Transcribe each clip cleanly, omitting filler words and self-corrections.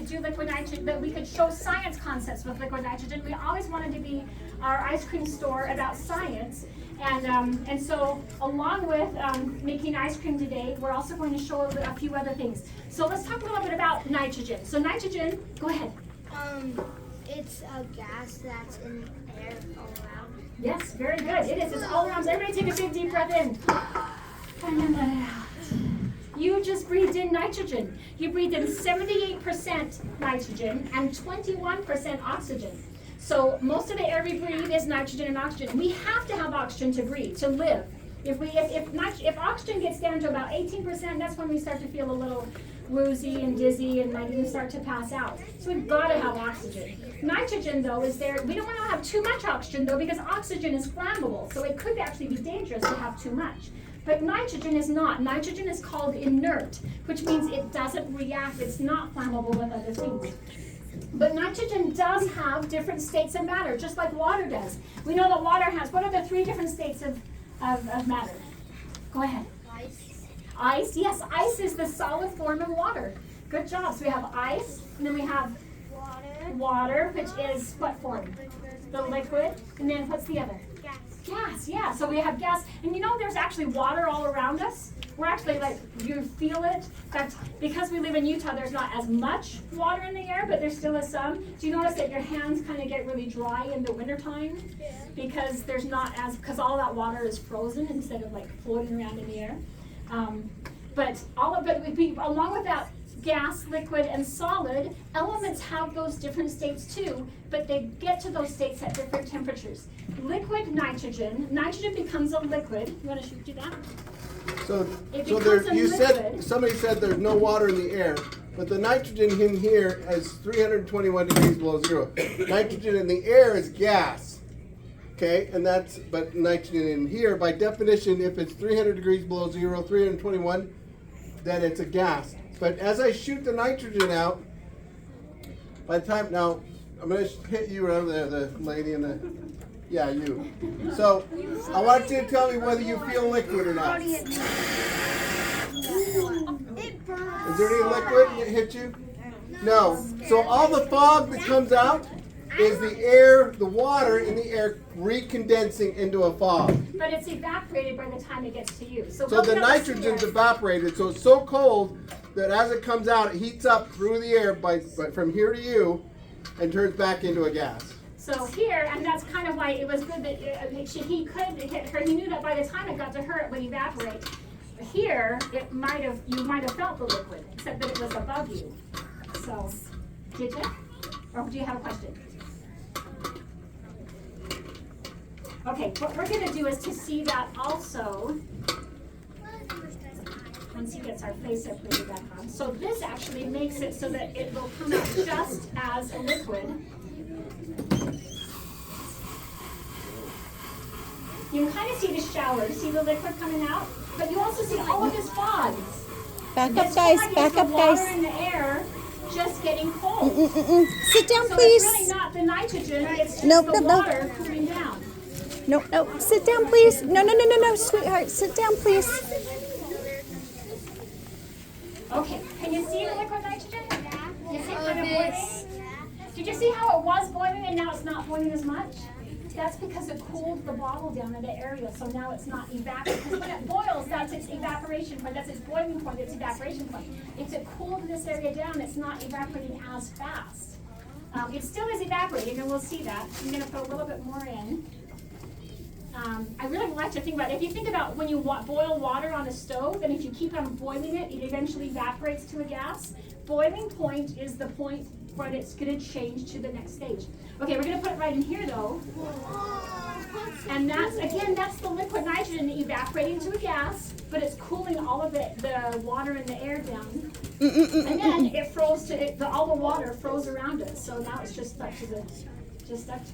could do liquid nitrogen, that we could show science concepts with liquid nitrogen. We always wanted to be our ice cream store about science. And so along with making ice cream today, we're also going to show a few other things. So let's talk a little bit about nitrogen. So nitrogen, go ahead. It's a gas that's in the air all around. Yes, very good. It is. It's all around. So everybody take a big deep breath in. And then let it out. You just breathed in nitrogen. You breathed in 78% nitrogen and 21% oxygen. So most of the air we breathe is nitrogen and oxygen. We have to have oxygen to breathe, to live. If oxygen gets down to about 18%, that's when we start to feel a little woozy and dizzy and might even start to pass out. So we've got to have oxygen. Nitrogen, though, is there. We don't want to have too much oxygen, though, because oxygen is flammable. So it could actually be dangerous to have too much. But nitrogen is not. Nitrogen is called inert, which means it doesn't react. It's not flammable with other things. But nitrogen does have different states of matter, just like water does. We know that water has, what are the 3 different states of matter? Go ahead. Ice. Ice, yes, ice is the solid form of water. Good job. So we have ice, and then we have water, which is what form? The liquid. And then what's the other? Gas. Gas, yeah. So we have gas. And you know there's actually water all around us? We're actually like, you feel it. In fact, because we live in Utah, there's not as much water in the air, but there still is some. Do you notice that your hands kind of get really dry in the wintertime? Yeah. Because there's not as, because all that water is frozen instead of like floating around in the air. But all of it would be, along with that gas, liquid, and solid, elements have those different states too, but they get to those states at different temperatures. Liquid nitrogen becomes a liquid. You want to do that? So somebody said there's no water in the air, but the nitrogen in here is 321 degrees below zero. Nitrogen in the air is gas. Okay, but nitrogen in here, by definition, if it's 300 degrees below zero, 321, then it's a gas. But as I shoot the nitrogen out, by the time, now, I'm going to hit you over there, the lady in the, yeah, you. So, I want you to tell me whether you feel liquid or not. Is there any liquid that hit you? No. So all the fog that comes out is the air, the water in the air recondensing into a fog. But it's evaporated by the time it gets to you. So the nitrogen's evaporated, so it's so cold that as it comes out, it heats up through the air from here to you and turns back into a gas. So here, and that's kind of why it was good that he could hit her. He knew that by the time it got to her, it would evaporate. Here, you might have felt the liquid, except that it was above you. So, did you? Or do you have a question? Okay, what we're going to do is to see that also, once he gets our face up really back on. So this actually makes it so that it will come out just as a liquid. You can kind of see the shower, see the liquid coming out, but you also see all of this fog. Back up, guys. Back up, guys. Water in the air just getting cold. Sit down, So please. it's really not the nitrogen, it's just Nope, the nope, water cooling down. No. Sit down, please. No, sweetheart. Sit down, please. Okay, can you see the liquid nitrogen? You see it kind of boiling? Did you see how it was boiling and now it's not boiling as much? That's because it cooled the bottle down in the area, so now it's not evaporating. Because when it boils, that's its evaporation point, that's its boiling point, its evaporation point. If it cooled this area down, it's not evaporating as fast. It still is evaporating, and we'll see that. I'm going to put a little bit more in. I really like to think about it. If you think about when you boil water on a stove, and if you keep on boiling it, it eventually evaporates to a gas. Boiling point is the point where it's going to change to the next stage. Okay, we're going to put it right in here, though. And that's the liquid nitrogen evaporating to a gas, but it's cooling all of the water in the air down. And then it froze all the water froze around it, so now it's just stuck to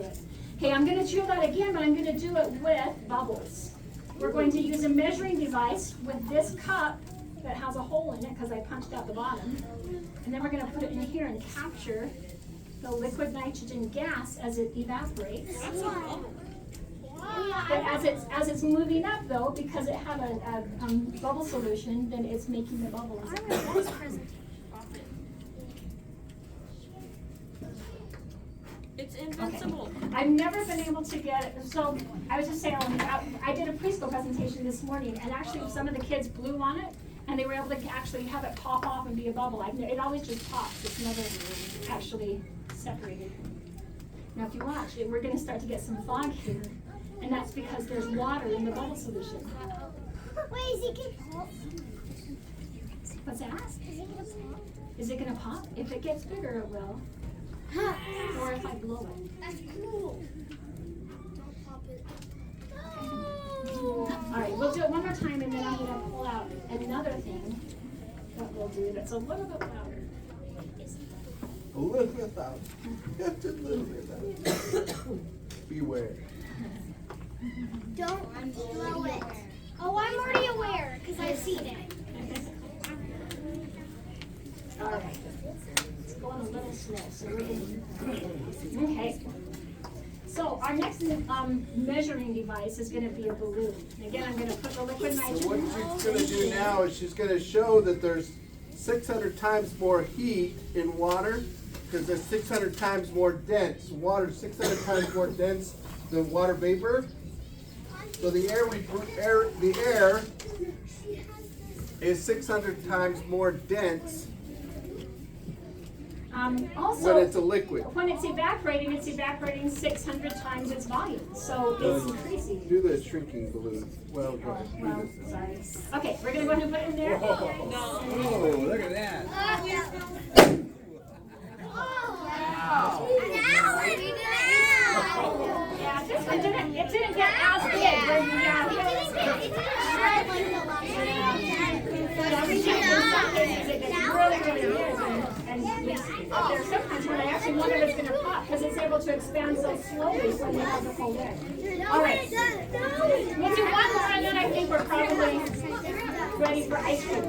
it. Okay, I'm going to do that again, but I'm going to do it with bubbles. We're going to use a measuring device with this cup that has a hole in it because I punched out the bottom. And then we're going to put it in here and capture the liquid nitrogen gas as it evaporates. But as it's moving up, though, because it had a bubble solution, then it's making the bubbles. It's invincible. Okay. I've never been able to get, so I was just saying, I did a preschool presentation this morning, and actually some of the kids blew on it, and they were able to actually have it pop off and be a bubble. It always just pops. It's never actually separated. Now if you watch, we're going to start to get some fog here, and that's because there's water in the bubble solution. Wait, is it gonna pop? What's that? Is it gonna pop? Is it going to pop? If it gets bigger, it will. Or if I blow it. That's cool. Don't pop it. All right, we'll do it one more time, and then I'm going to pull out another thing that we'll do that's a little bit louder. A little bit louder. Just a little bit louder. Beware. Don't blow it. Oh, I'm already aware because I've seen it. All right. It's going a little slow, so we're getting. Okay. So our next measuring device is going to be a balloon. And again, I'm going to put the liquid nitrogen. So what she's going to do now is she's going to show that there's 600 times more heat in water because there's 600 times more dense. Water is 600 times more dense than water vapor. So the air is 600 times more dense Also, when it's a liquid. when it's evaporating 600 times its volume. So it's increasing. Do the shrinking balloon. Well, go ahead. Well, Do this. sorry. Okay, we're going to go ahead and put it in there. Oh, look at that. Yeah, this one didn't get as big when we got here. Really big, and but there's sometimes when I actually wonder if it's going to pop because it's able to expand so slowly when you have the cold air. All right, we'll do one more and then I think we're probably ready for ice cream.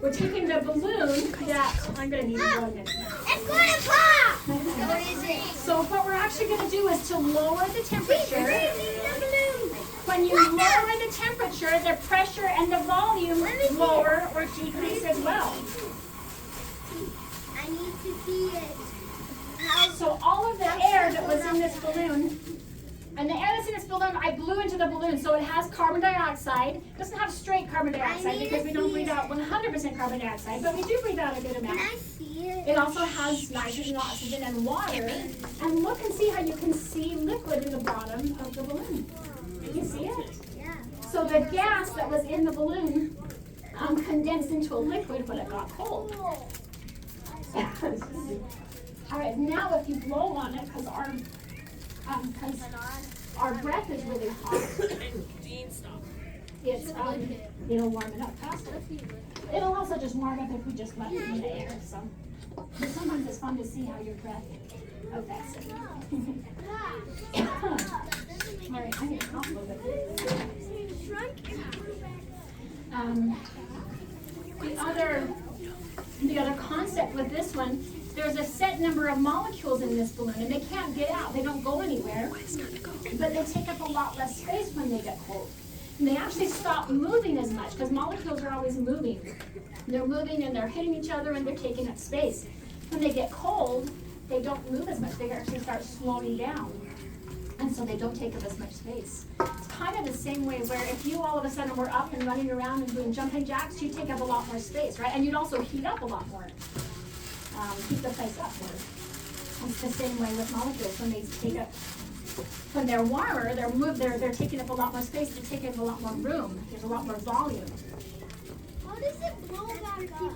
We're taking the balloon that I'm going to need to blow this now. It's gonna pop! So what we're actually going to do is to lower the temperature. When you lower the temperature, the pressure and the volume lower or decrease as well. I need to see it. So all of the air that was in this balloon, and the air that's in this balloon, I blew into the balloon. So it has carbon dioxide. It doesn't have straight carbon dioxide because we don't breathe out 100% carbon dioxide, but we do breathe out a good amount. Can I see it? It also has nitrogen, oxygen, and water. And look and see how you can see liquid in the bottom of the balloon. Can you see it? Yeah. So the gas that was in the balloon condensed into a liquid when it got cold. All right, now if you blow on it, because our breath is really hot, Dean, stop. it's it'll warm it up faster. It'll also just warm up if we just let it in the air. So but sometimes it's fun to see how your breath affects it. All right, I need to cough a little bit. The other concept with this one, there's a set number of molecules in this balloon, and they can't get out. They don't go anywhere, but they take up a lot less space when they get cold. And they actually stop moving as much because molecules are always moving. They're moving and they're hitting each other and they're taking up space. When they get cold, they don't move as much. They actually start slowing down. And so they don't take up as much space. It's kind of the same way where if you all of a sudden were up and running around and doing jumping jacks, you'd take up a lot more space, right? And you'd also heat up a lot more. Heat the place up more. It's the same way with molecules. When they're warmer, they're taking up a lot more space, they're taking up a lot more room. There's a lot more volume. How does it blow back up?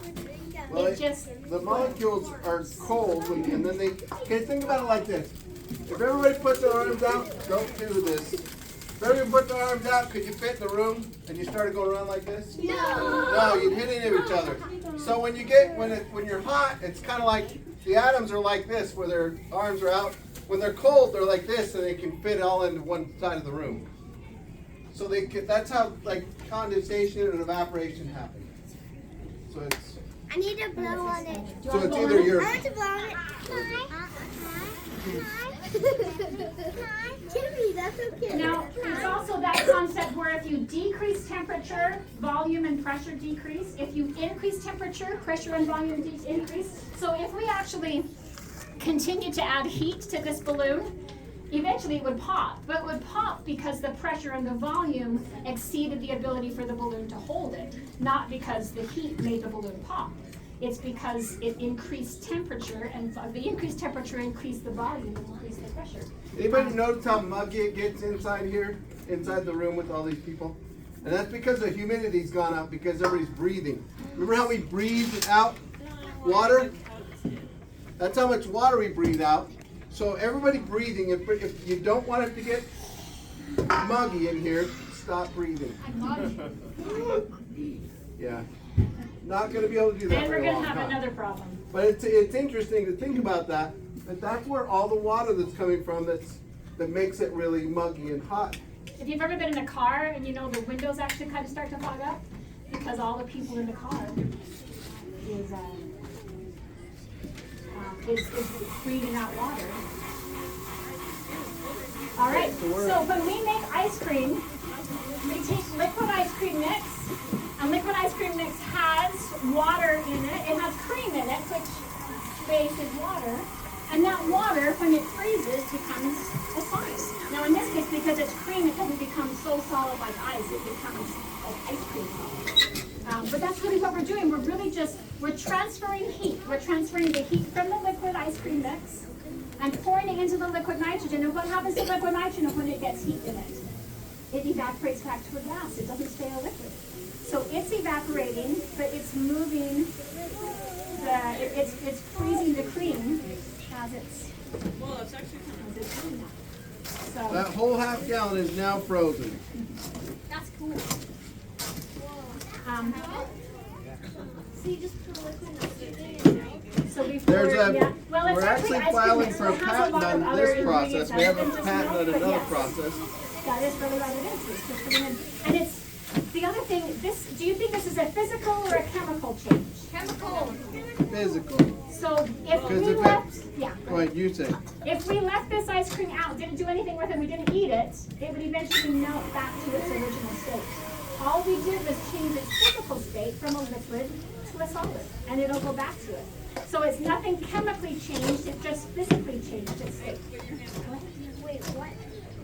Well, the molecules are cold, and then okay, think about it like this. If everybody puts their arms out, don't do this. If everybody put their arms out, could you fit in the room and you started going around like this? No, you'd hit into each other. So when you're hot, it's kind of like the atoms are like this, where their arms are out. When they're cold, they're like this, and they can fit all into one side of the room. So that's how like condensation and evaporation happen. So it's. I need to blow on it. So it's either your. I want to blow on it. Hi. Timmy, that's okay. Now, there's also that concept where if you decrease temperature, volume and pressure decrease. If you increase temperature, pressure and volume increase. So if we actually continue to add heat to this balloon, eventually it would pop. But it would pop because the pressure and the volume exceeded the ability for the balloon to hold it, not because the heat made the balloon pop. It's because it increased temperature, and the increased temperature increased the volume and increased the pressure. Anybody notice how muggy it gets inside here, inside the room with all these people? And that's because the humidity's gone up because everybody's breathing. Remember how we breathe out water? That's how much water we breathe out. So everybody breathing, if you don't want it to get muggy in here, stop breathing. Yeah. Not going to be able to do that And for we're a going long to have time. another problem. But it's interesting to think about that. But that's where all the water that's coming from that makes it really muggy and hot. If you've ever been in a car and you know the windows actually kind of start to fog up because all the people in the car is breathing out water. All right, so when we make ice cream, we take liquid ice cream mix, and liquid ice cream mix has water in it. It has cream in it, which base is water. And that water, when it freezes, becomes a solid. Now in this case, because it's cream, it doesn't become so solid like ice. It becomes like ice cream solid. But that's really what we're doing. We're transferring heat. We're transferring the heat from the liquid ice cream mix and pouring it into the liquid nitrogen. And what happens to liquid nitrogen when it gets heat in it? It evaporates back to a gas. It doesn't stay a liquid. So it's evaporating, but it's moving it's freezing the cream as it's doing that. So That whole half gallon is now frozen. that's cool. So you just put liquid nitrogen. So before, well, it's We're actually ice cream filing mix, for so a it has patent lot of on other this ingredients process. We have other a than just patent milk, on but another yes, process. that is really what it is. It's just putting in, and it's the other thing. Do you think this is a physical or a chemical change? Chemical. Physical. So if Because we if left, Go ahead, you say. if we left this ice cream out, didn't do anything with it, we didn't eat it, it would eventually melt back to its original state. All we did was change its physical state from a liquid to a solid, and it'll go back to it. So it's nothing chemically changed, it just physically changed its state. Wait,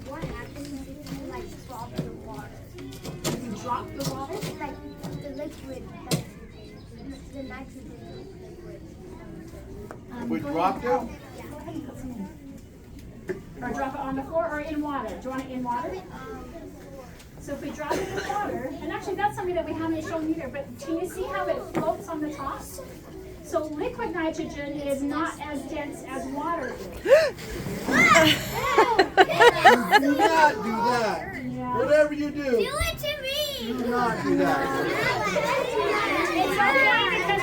what happens if you like drop the water? If you drop the water, Like the liquid, the nitrogen liquid. We go dropped ahead. it? Go ahead and put some in. Or drop it on the floor or in water. Do you want it in water? So if we drop it in water, and actually that's something that we haven't shown either, but can you see how it floats on the top? So liquid nitrogen is not as dense as water is. Do not do that. Yeah. Whatever you do, Do it to me! do not do that. It's okay because